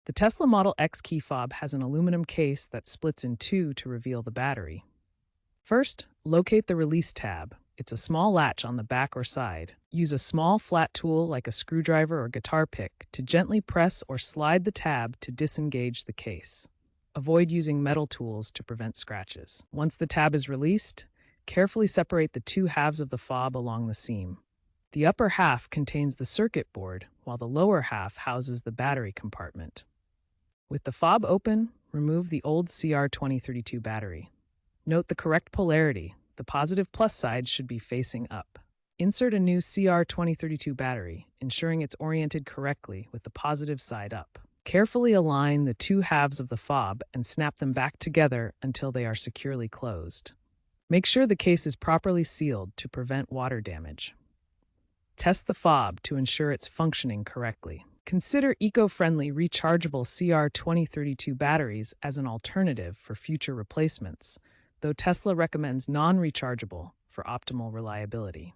The Tesla Model X key fob has an aluminum case that splits in two to reveal the battery. First, locate the release tab. It's a small latch on the back or side. Use a small flat tool like a screwdriver or guitar pick to gently press or slide the tab to disengage the case. Avoid using metal tools to prevent scratches. Once the tab is released, carefully separate the two halves of the fob along the seam. The upper half contains the circuit board, while the lower half houses the battery compartment. With the fob open, remove the old CR2032 battery. Note the correct polarity. The positive plus side should be facing up. Insert a new CR2032 battery, ensuring it's oriented correctly with the positive side up. Carefully align the two halves of the fob and snap them back together until they are securely closed. Make sure the case is properly sealed to prevent water damage. Test the fob to ensure it's functioning correctly. Consider eco-friendly rechargeable CR2032 batteries as an alternative for future replacements, though Tesla recommends non-rechargeable for optimal reliability.